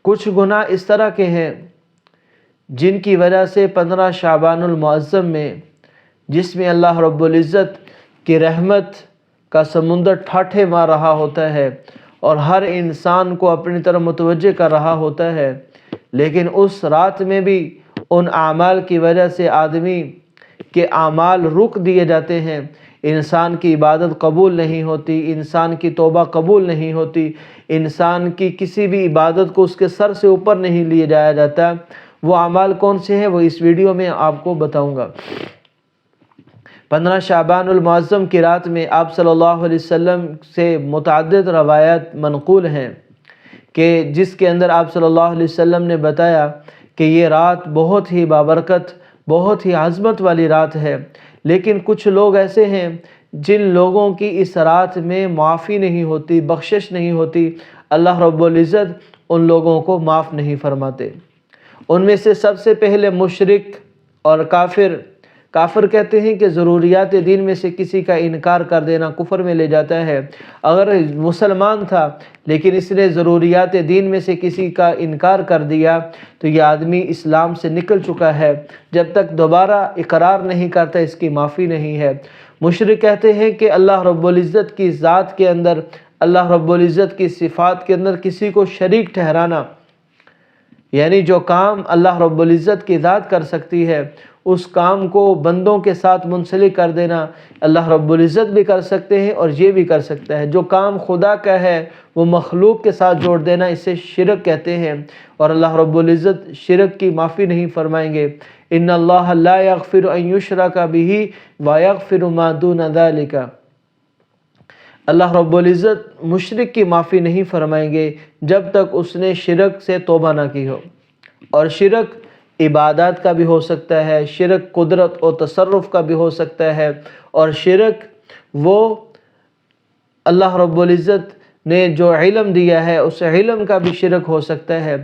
کچھ گناہ اس طرح کے ہیں جن کی وجہ سے 15 شعبان المعظم میں، جس میں اللہ رب العزت کی رحمت کا سمندر ٹھاٹھے مار رہا ہوتا ہے اور ہر انسان کو اپنی طرف متوجہ کر رہا ہوتا ہے، لیکن اس رات میں بھی ان اعمال کی وجہ سے آدمی کے اعمال رک دیے جاتے ہیں، انسان کی عبادت قبول نہیں ہوتی، انسان کی توبہ قبول نہیں ہوتی، انسان کی کسی بھی عبادت کو اس کے سر سے اوپر نہیں لیا جایا جاتا۔ وہ اعمال کون سے ہیں وہ اس ویڈیو میں آپ کو بتاؤں گا۔ 15 شعبان المعظم کی رات میں آپ صلی اللہ علیہ وسلم سے متعدد روایات منقول ہیں کہ جس کے اندر آپ صلی اللہ علیہ وسلم نے بتایا کہ یہ رات بہت ہی بابرکت، بہت ہی عظمت والی رات ہے، لیکن کچھ لوگ ایسے ہیں جن لوگوں کی اس رات میں معافی نہیں ہوتی، بخشش نہیں ہوتی، اللہ رب العزت ان لوگوں کو معاف نہیں فرماتے۔ ان میں سے سب سے پہلے مشرک اور کافر کہتے ہیں کہ ضروریات دین میں سے کسی کا انکار کر دینا کفر میں لے جاتا ہے۔ اگر مسلمان تھا لیکن اس نے ضروریات دین میں سے کسی کا انکار کر دیا تو یہ آدمی اسلام سے نکل چکا ہے، جب تک دوبارہ اقرار نہیں کرتا اس کی معافی نہیں ہے۔ مشرک کہتے ہیں کہ اللہ رب العزت کی ذات کے اندر، اللہ رب العزت کی صفات کے اندر کسی کو شریک ٹھہرانا، یعنی جو کام اللہ رب العزت کی ذات کر سکتی ہے اس کام کو بندوں کے ساتھ منسلک کر دینا اللہ رب العزت بھی کر سکتے ہیں اور یہ بھی کر سکتا ہے۔ جو کام خدا کا ہے وہ مخلوق کے ساتھ جوڑ دینا اسے شرک کہتے ہیں، اور اللہ رب العزت شرک کی معافی نہیں فرمائیں گے۔ ان اللہ لا یغفر ان یشرک بہ ویغفر ما دون ذلک، اللہ رب العزت مشرک کی معافی نہیں فرمائیں گے جب تک اس نے شرک سے توبہ نہ کی ہو۔ اور شرک عبادات کا بھی ہو سکتا ہے، شرک قدرت اور تصرف کا بھی ہو سکتا ہے، اور شرک وہ اللہ رب العزت نے جو علم دیا ہے اس علم کا بھی شرک ہو سکتا ہے۔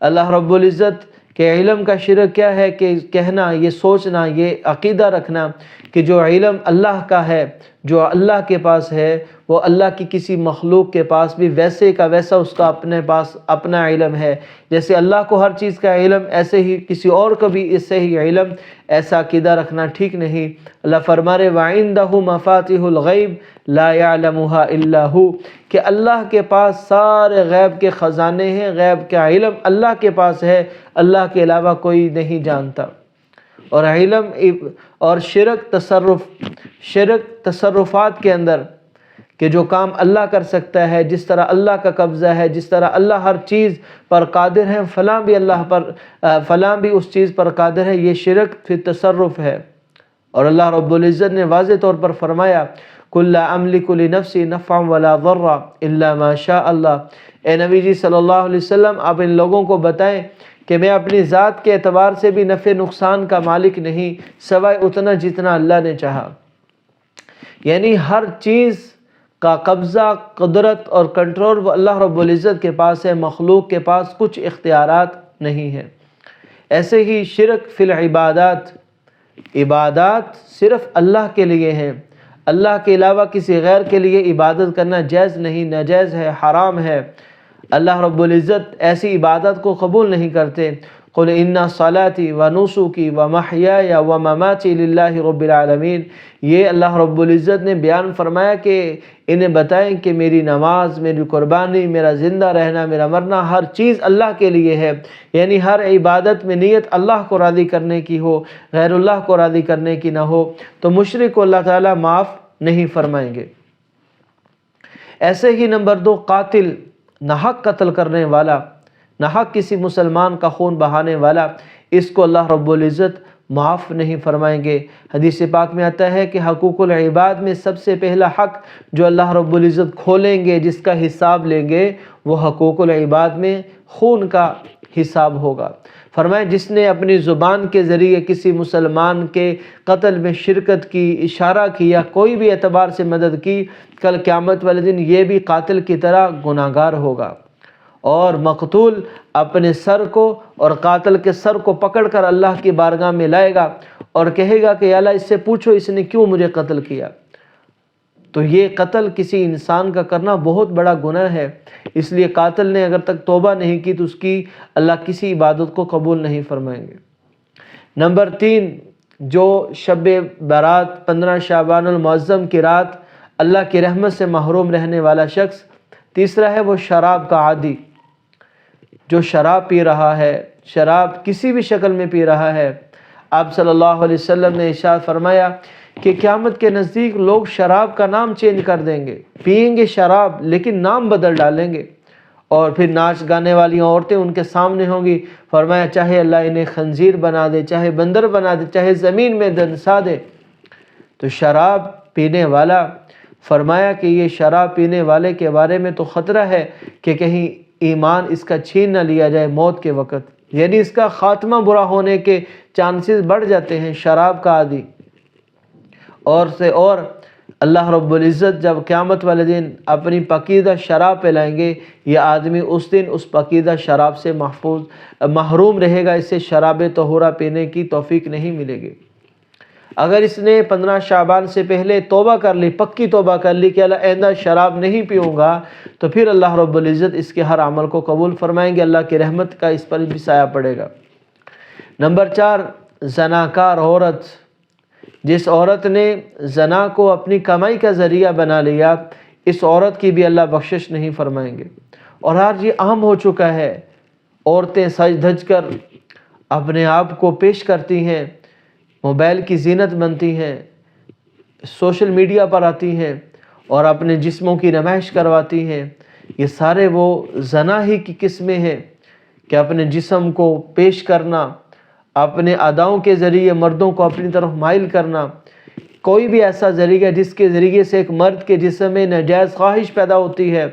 اللہ رب العزت کہ علم کا شرک کیا ہے کہ کہنا، یہ سوچنا، یہ عقیدہ رکھنا کہ جو علم اللہ کا ہے، جو اللہ کے پاس ہے، وہ اللہ کی کسی مخلوق کے پاس بھی ویسے کا ویسا اس کا اپنے پاس اپنا علم ہے۔ جیسے اللہ کو ہر چیز کا علم، ایسے ہی کسی اور کو بھی اس سے ہی علم، ایسا عقیدہ رکھنا ٹھیک نہیں۔ اللہ فرما رہے وَعِندَهُ مَفَاتِحُ الْغَيْبِ لَا يَعْلَمُهَا إِلَّا هُوَ، کہ اللہ کے پاس سارے غیب کے خزانے ہیں، غیب کا علم اللہ کے پاس ہے، اللہ کے علاوہ کوئی نہیں جانتا۔ اور علم اور شرک تصرفات کے اندر کہ جو کام اللہ کر سکتا ہے، جس طرح اللہ کا قبضہ ہے، جس طرح اللہ ہر چیز پر قادر ہے، فلاں بھی اس چیز پر قادر ہے، یہ شرک پھر تصرف ہے۔ اور اللہ رب العزت نے واضح طور پر فرمایا قُل لَا أَمْلِكُ لِنَفْسِي نَفْعًا وَلَا ضَرًّا إِلَّا مَا شَاءَ اللَّهُ، اے نبی جی صلی اللہ علیہ وسلم آپ ان لوگوں کو بتائیں کہ میں اپنی ذات کے اعتبار سے بھی نفع نقصان کا مالک نہیں سوائے اتنا جتنا اللہ نے چاہا۔ یعنی ہر چیز کا قبضہ، قدرت اور کنٹرول وہ اللہ رب العزت کے پاس ہے، مخلوق کے پاس کچھ اختیارات نہیں ہیں۔ ایسے ہی شرک فی العبادات، عبادات صرف اللہ کے لیے ہیں، اللہ کے علاوہ کسی غیر کے لیے عبادت کرنا جائز نہیں، ناجائز ہے، حرام ہے۔ اللہ رب العزت ایسی عبادت کو قبول نہیں کرتے۔ قُلْ إِنَّ صَلَاتِي وَنُسُكِي وَمَحْيَايَ وَمَمَاتِي لِلَّهِ رَبِّ الْعَالَمِينَ، یہ اللہ رب العزت نے بیان فرمایا کہ انہیں بتائیں کہ میری نماز، میری قربانی، میرا زندہ رہنا، میرا مرنا، ہر چیز اللہ کے لیے ہے۔ یعنی ہر عبادت میں نیت اللہ کو راضی کرنے کی ہو، غیر اللہ کو راضی کرنے کی نہ ہو، تو مشرک کو اللہ تعالیٰ معاف نہیں فرمائیں گے۔ ایسے ہی نمبر 2، قاتل، ناحق قتل کرنے والا، ناحق کسی مسلمان کا خون بہانے والا، اس کو اللہ رب العزت معاف نہیں فرمائیں گے۔ حدیث پاک میں آتا ہے کہ حقوق العباد میں سب سے پہلا حق جو اللہ رب العزت کھولیں گے، جس کا حساب لیں گے، وہ حقوق العباد میں خون کا حساب ہوگا۔ فرمایا جس نے اپنی زبان کے ذریعے کسی مسلمان کے قتل میں شرکت کی، اشارہ کیا، کوئی بھی اعتبار سے مدد کی، کل قیامت والے دن یہ بھی قاتل کی طرح گناہگار ہوگا۔ اور مقتول اپنے سر کو اور قاتل کے سر کو پکڑ کر اللہ کی بارگاہ میں لائے گا اور کہے گا کہ یا اللہ اس سے پوچھو اس نے کیوں مجھے قتل کیا۔ تو یہ قتل کسی انسان کا کرنا بہت بڑا گناہ ہے، اس لیے قاتل نے اگر تک توبہ نہیں کی تو اس کی اللہ کسی عبادت کو قبول نہیں فرمائیں گے۔ نمبر 3، جو شب برات 15 شعبان المعظم کی رات اللہ کی رحمت سے محروم رہنے والا شخص۔ تیسرا ہے وہ شراب کا عادی، جو شراب پی رہا ہے، شراب کسی بھی شکل میں پی رہا ہے۔ آپ صلی اللہ علیہ وسلم نے ارشاد فرمایا کہ قیامت کے نزدیک لوگ شراب کا نام چینج کر دیں گے، پئیں گے شراب لیکن نام بدل ڈالیں گے، اور پھر ناچ گانے والی عورتیں ان کے سامنے ہوں گی۔ فرمایا چاہے اللہ انہیں خنزیر بنا دے، چاہے بندر بنا دے، چاہے زمین میں دنسا دے۔ تو شراب پینے والا، فرمایا کہ یہ شراب پینے والے کے بارے میں تو خطرہ ہے کہ کہیں ایمان اس کا چھین نہ لیا جائے موت کے وقت، یعنی اس کا خاتمہ برا ہونے کے چانسز بڑھ جاتے ہیں شراب کا عادی۔ اور اللہ رب العزت جب قیامت والے دن اپنی پاکیزہ شراب پلائیں گے، یہ آدمی اس دن اس پاکیزہ شراب سے محروم رہے گا، اسے شراب طہورہ پینے کی توفیق نہیں ملے گی۔ اگر اس نے 15 شعبان سے پہلے توبہ کر لی، پکی توبہ کر لی کہ اللہ آئندہ شراب نہیں پیوں گا، تو پھر اللہ رب العزت اس کے ہر عمل کو قبول فرمائیں گے، اللہ کی رحمت کا اس پر بھی سایہ پڑے گا۔ نمبر 4، زناکار عورت۔ جس عورت نے زنا کو اپنی کمائی کا ذریعہ بنا لیا، اس عورت کی بھی اللہ بخشش نہیں فرمائیں گے۔ اور آج یہ عام ہو چکا ہے، عورتیں سج دھج کر اپنے آپ کو پیش کرتی ہیں، موبائل کی زینت بنتی ہیں، سوشل میڈیا پر آتی ہیں اور اپنے جسموں کی نمائش کرواتی ہیں۔ یہ سارے وہ زنا ہی کی قسمیں ہیں کہ اپنے جسم کو پیش کرنا، اپنے اداؤں کے ذریعے مردوں کو اپنی طرف مائل کرنا، کوئی بھی ایسا ذریعہ جس کے ذریعے سے ایک مرد کے جسم میں ناجائز خواہش پیدا ہوتی ہے،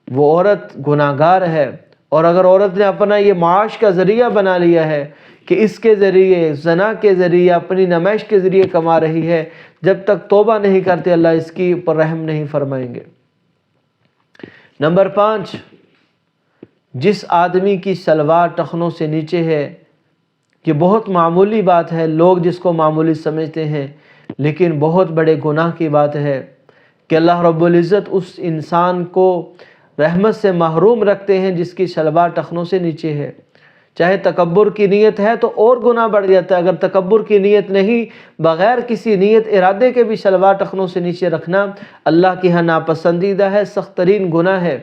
وہ عورت گناہگار ہے۔ اور اگر عورت نے اپنا یہ معاش کا ذریعہ بنا لیا ہے کہ اس کے ذریعے، زنا کے ذریعے، اپنی نمائش کے ذریعے کما رہی ہے، جب تک توبہ نہیں کرتے اللہ اس کی پر رحم نہیں فرمائیں گے۔ نمبر 5، جس آدمی کی شلوار ٹخنوں سے نیچے ہے، یہ بہت معمولی بات ہے، لوگ جس کو معمولی سمجھتے ہیں، لیکن بہت بڑے گناہ کی بات ہے کہ اللہ رب العزت اس انسان کو رحمت سے محروم رکھتے ہیں جس کی شلوار ٹخنوں سے نیچے ہے۔ چاہے تکبر کی نیت ہے تو اور گناہ بڑھ جاتا ہے، اگر تکبر کی نیت نہیں، بغیر کسی نیت ارادے کے بھی شلوار ٹخنوں سے نیچے رکھنا اللہ کی ہاں ناپسندیدہ ہے، سخت ترین گناہ ہے۔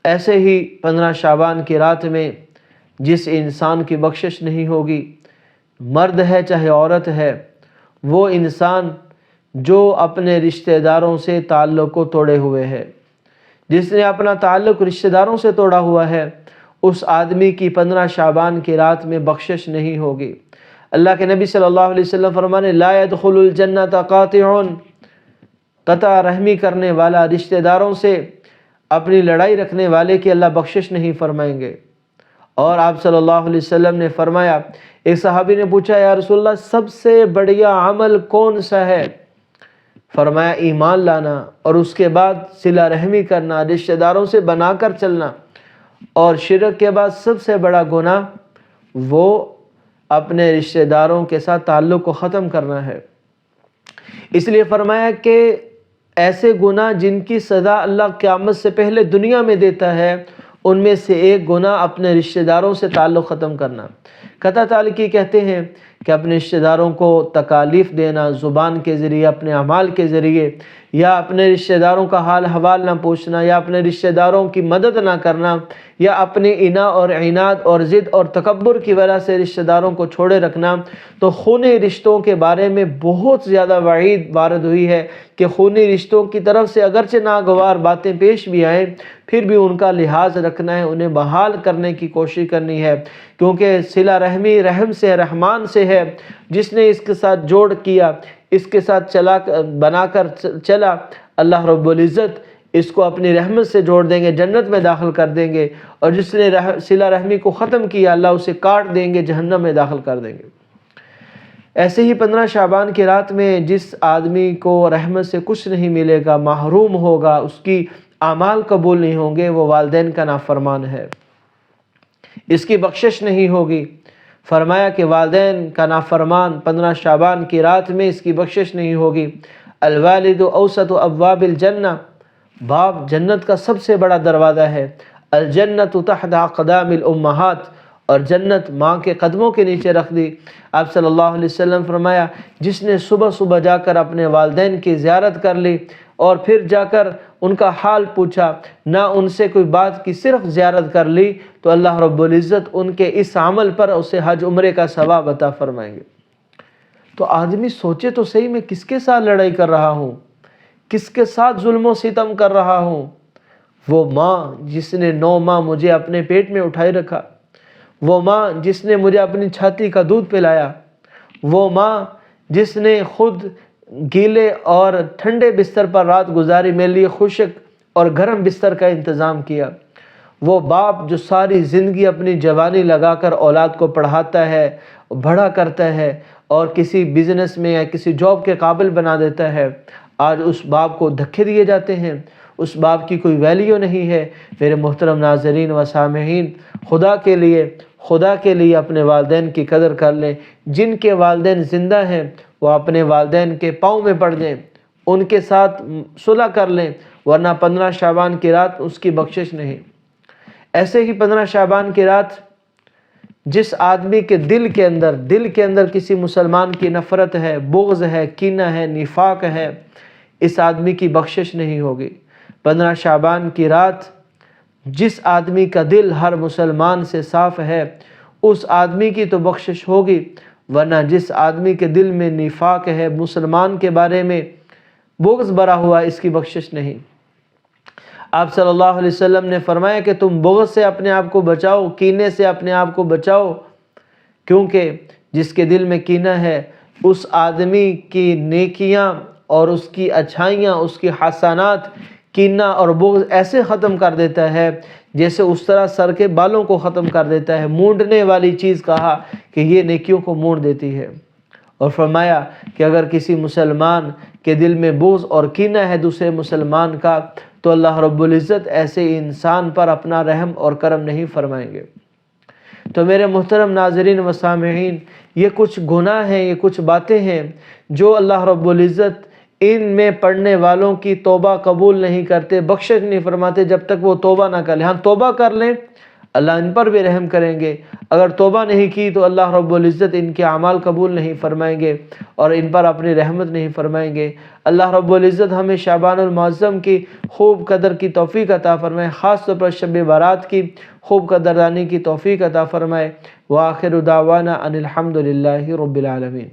ایسے ہی 15 شعبان کی رات میں جس انسان کی بخشش نہیں ہوگی، مرد ہے چاہے عورت ہے، وہ انسان جو اپنے رشتہ داروں سے تعلق کو توڑے ہوئے ہے، جس نے اپنا تعلق رشتہ داروں سے توڑا ہوا ہے، اس آدمی کی 15 شعبان کی رات میں بخشش نہیں ہوگی۔ اللہ کے نبی صلی اللہ علیہ وسلم فرمانے لا يدخل الجنت قاطع، قطع رحمی کرنے والا، رشتہ داروں سے اپنی لڑائی رکھنے والے کی اللہ بخشش نہیں فرمائیں گے۔ اور آپ صلی اللہ علیہ وسلم نے فرمایا، ایک صحابی نے پوچھا یا رسول اللہ سب سے بڑیا عمل کون سا ہے؟ فرمایا ایمان لانا، اور اس کے بعد صلہ رحمی کرنا، رشتہ داروں سے بنا کر چلنا، اور شرک کے بعد سب سے بڑا گناہ وہ اپنے رشتہ داروں کے ساتھ تعلق کو ختم کرنا ہے۔ اس لیے فرمایا کہ ایسے گناہ جن کی سزا اللہ قیامت سے پہلے دنیا میں دیتا ہے، ان میں سے ایک گناہ اپنے رشتہ داروں سے تعلق ختم کرنا۔ قطع تعلقی کہتے ہیں کہ اپنے رشتہ داروں کو تکالیف دینا، زبان کے ذریعے، اپنے اعمال کے ذریعے، یا اپنے رشتہ داروں کا حال حوال نہ پوچھنا، یا اپنے رشتہ داروں کی مدد نہ کرنا، یا اپنے انا اور عناد اور ضد اور تکبر کی وجہ سے رشتہ داروں کو چھوڑے رکھنا۔ تو خونی رشتوں کے بارے میں بہت زیادہ وعید وارد ہوئی ہے کہ خونی رشتوں کی طرف سے اگرچہ ناگوار باتیں پیش بھی آئیں، پھر بھی ان کا لحاظ رکھنا ہے، انہیں بحال کرنے کی کوشش کرنی ہے، کیونکہ صلہ رحمی رحم سے، رحمان سے ہے۔ جس نے اس کے ساتھ جوڑ کیا، اس کے ساتھ بنا کر چلا، اللہ رب العزت اس کو اپنی رحمت سے جوڑ دیں گے، جنت میں داخل کر دیں گے، اور جس نے صلہ رحمی کو ختم کیا، اللہ اسے کاٹ دیں گے، جہنم میں داخل کر دیں گے۔ ایسے ہی 15 شعبان کی رات میں جس آدمی کو رحمت سے کچھ نہیں ملے گا، محروم ہوگا، اس کی اعمال قبول نہیں ہوں گے، وہ والدین کا نافرمان ہے، اس کی بخشش نہیں ہوگی۔ فرمایا کہ والدین کا نافرمان 15 شعبان کی رات میں اس کی بخشش نہیں ہوگی۔ الوالد اوسط ابواب الجنہ، باپ جنت کا سب سے بڑا دروازہ ہے۔ الجنت تحت اقدام الامہات، اور جنت ماں کے قدموں کے نیچے رکھ دی۔ آپ صلی اللہ علیہ وسلم فرمایا جس نے صبح صبح جا کر اپنے والدین کی زیارت کر لی اور پھر جا کر ان کا حال پوچھا، نہ ان سے کوئی بات کی، صرف زیارت کر لی، تو اللہ رب العزت ان کے اس عمل پر اسے حج عمرے کا ثواب عطا فرمائیں گے۔ تو آدمی سوچے تو صحیح، میں کس کے ساتھ لڑائی کر رہا ہوں، کس کے ساتھ ظلم و ستم کر رہا ہوں؟ وہ ماں جس نے 9 ماہ مجھے اپنے پیٹ میں اٹھائے رکھا، وہ ماں جس نے مجھے اپنی چھاتی کا دودھ پلایا، وہ ماں جس نے خود گیلے اور ٹھنڈے بستر پر رات گزاری، میرے لیے خشک اور گرم بستر کا انتظام کیا، وہ باپ جو ساری زندگی اپنی جوانی لگا کر اولاد کو پڑھاتا ہے، بڑا کرتا ہے اور کسی بزنس میں یا کسی جاب کے قابل بنا دیتا ہے، آج اس باپ کو دھکے دیے جاتے ہیں، اس باپ کی کوئی ویلیو نہیں ہے۔ میرے محترم ناظرین و سامعین، خدا کے لیے اپنے والدین کی قدر کر لیں۔ جن کے والدین زندہ ہیں وہ اپنے والدین کے پاؤں میں پڑ جائیں، ان کے ساتھ صلح کر لیں، ورنہ 15 شعبان کی رات اس کی بخشش نہیں۔ ایسے ہی 15 شعبان کی رات جس آدمی کے دل کے اندر کسی مسلمان کی نفرت ہے، بغض ہے، کینہ ہے، نفاق ہے، اس آدمی کی بخشش نہیں ہوگی۔ 15 شعبان کی رات جس آدمی کا دل ہر مسلمان سے صاف ہے اس آدمی کی تو بخشش ہوگی، ورنہ جس آدمی کے دل میں نفاق ہے، مسلمان کے بارے میں بغض بھرا ہوا، اس کی بخشش نہیں۔ آپ صلی اللہ علیہ وسلم نے فرمایا کہ تم بغض سے اپنے آپ کو بچاؤ، کینے سے اپنے آپ کو بچاؤ، کیونکہ جس کے دل میں کینہ ہے اس آدمی کی نیکیاں اور اس کی اچھائیاں، اس کی حسنات کینہ اور بغض ایسے ختم کر دیتا ہے جیسے اس طرح سر کے بالوں کو ختم کر دیتا ہے۔ مونڈنے والی چیز کہا کہ یہ نیکیوں کو مونڈ دیتی ہے، اور فرمایا کہ اگر کسی مسلمان کے دل میں بغض اور کینہ ہے دوسرے مسلمان کا، تو اللہ رب العزت ایسے انسان پر اپنا رحم اور کرم نہیں فرمائیں گے۔ تو میرے محترم ناظرین و سامعین، یہ کچھ گناہ ہیں، یہ کچھ باتیں ہیں جو اللہ رب العزت ان میں پڑھنے والوں کی توبہ قبول نہیں کرتے، بخشش نہیں فرماتے جب تک وہ توبہ نہ کر لیں۔ ہاں توبہ کر لیں، اللہ ان پر بھی رحم کریں گے۔ اگر توبہ نہیں کی تو اللہ رب العزت ان کے اعمال قبول نہیں فرمائیں گے اور ان پر اپنی رحمت نہیں فرمائیں گے۔ اللہ رب العزت ہمیں شعبان المعظم کی خوب قدر کی توفیق عطا فرمائے، خاص طور پر شب برات کی خوب قدردانی کی توفیق عطا فرمائے۔ وآخر دعوانا ان الحمد للہ رب العالمین۔